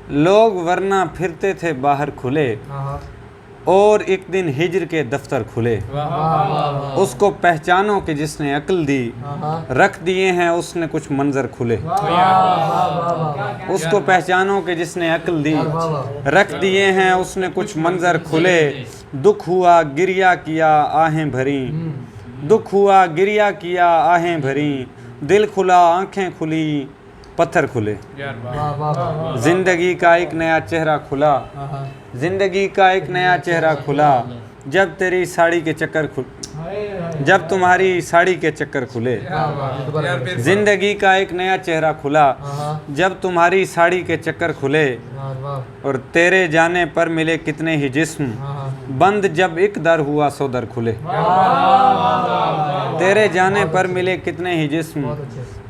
لوگ ورنہ پھرتے تھے باہر کھلے، اور ایک دن ہجر کے دفتر کھلے۔ اس کو پہچانو کہ جس نے عقل دی، رکھ دیے ہیں اس نے کچھ منظر کھلے۔ اس کو پہچانو کہ جس نے عقل دی، رکھ دیے ہیں اس نے کچھ منظر کھلے۔ دکھ ہوا گریا کیا آہیں بھریں، دکھ ہوا گریا کیا آہیں بھریں، دل کھلا آنکھیں کھلی پتھر کھلے۔ زندگی کا ایک نیا چہرہ کھلا، زندگی کا ایک نیا چہرہ کھلا، جب تیری ساڑی کے چکر جب تمہاری ساڑی کے چکر کھلے۔ زندگی کا ایک نیا چہرہ کھلا، جب تمہاری ساڑی کے چکر کھلے، اور تیرے جانے پر ملے کتنے ہی جسم، بند جب ایک در ہوا سو در کھلے۔ تیرے جانے پر ملے کتنے ہی جسم،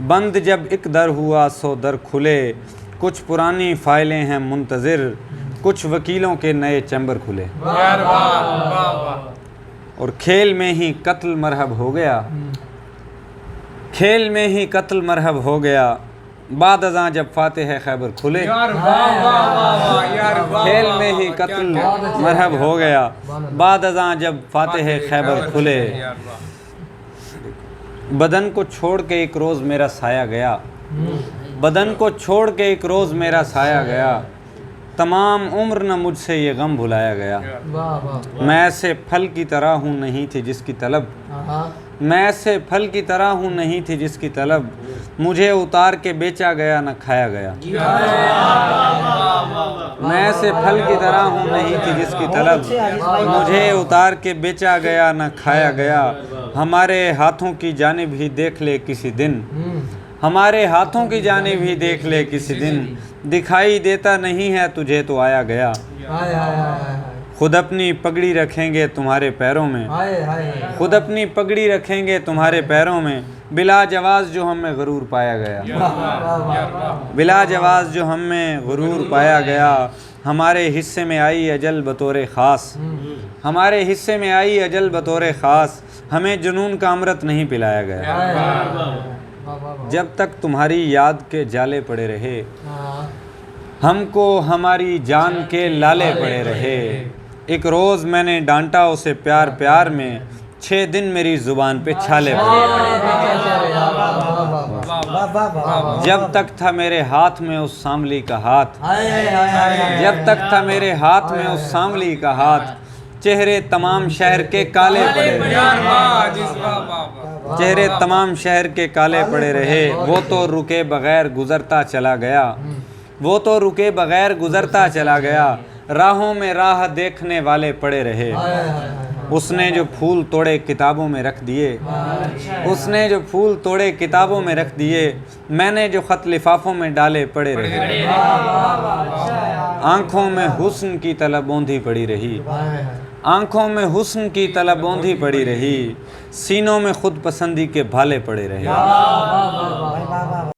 بند جب ایک در ہوا سو در کھلے۔ کچھ پرانی فائلیں ہیں منتظر، کچھ وکیلوں کے نئے چیمبر کھلے۔ اور کھیل میں ہی قتل مرحب ہو گیا، کھیل میں ہی قتل مرحب ہو گیا، بعد ازاں جب فاتح خیبر کھلے۔ کھیل میں ہی قتل مرحب ہو گیا، بعد ازاں جب فاتح خیبر کھلے۔ بدن کو چھوڑ کے ایک روز میرا سایہ گیا، بدن کو چھوڑ کے ایک روز میرا سایہ گیا، تمام عمر نہ مجھ سے یہ غم بھلایا گیا۔ میں ایسے پھل کی طرح ہوں نہیں تھی جس کی طلب، میں ایسے پھل کی طرح ہوں نہیں تھی جس کی طلب، مجھے اتار کے بیچا گیا نہ کھایا گیا۔ میں ایسے پھل کی طرح ہوں نہیں تھی جس کی طلب، مجھے اتار کے بیچا گیا نہ کھایا گیا۔ ہمارے ہاتھوں کی جانب ہی دیکھ لے کسی دن، ہمارے ہاتھوں کی جانب ہی دیکھ لے کسی دن، دکھائی دیتا نہیں ہے تجھے تو آیا گیا۔ خود اپنی پگڑی رکھیں گے تمہارے پیروں میں، خود اپنی پگڑی رکھیں گے تمہارے پیروں میں، بلا جواز جو ہم میں غرور پایا گیا، بلا جواز جو ہم میں غرور پایا گیا۔ ہمارے حصے میں آئی اجل بطور خاص، ہمارے حصے میں آئی اجل بطور خاص، ہمیں جنون کا امرت نہیں پلایا گیا۔ جب تک تمہاری یاد کے جالے پڑے رہے، ہم کو ہماری جان کے لالے پڑے رہے۔ ایک روز میں نے ڈانٹا اسے پیار پیار میں، 6 دن میری زبان پہ چھالے پڑے۔ جب تک تھا میرے ہاتھ میں اس سانولی کا ہاتھ، جب تک تھا میرے ہاتھ میں اس سانولی کا ہاتھ، چہرے تمام شہر کے کالے پڑے رہے، چہرے تمام شہر کے کالے پڑے رہے۔ وہ تو رکے بغیر گزرتا چلا گیا، وہ تو رکے بغیر گزرتا چلا گیا، راہوں میں راہ دیکھنے والے پڑے رہے۔ اس نے جو پھول توڑے کتابوں میں رکھ دیے، اس نے جو پھول توڑے کتابوں میں رکھ دیے، میں نے جو خط لفافوں میں ڈالے پڑے رہے۔ آنکھوں میں حسن کی طلب اوندھی پڑی رہی، آنکھوں میں حسن کی طلب اوندھی پڑی رہی، سینوں میں خود پسندی کے بھالے پڑے رہے۔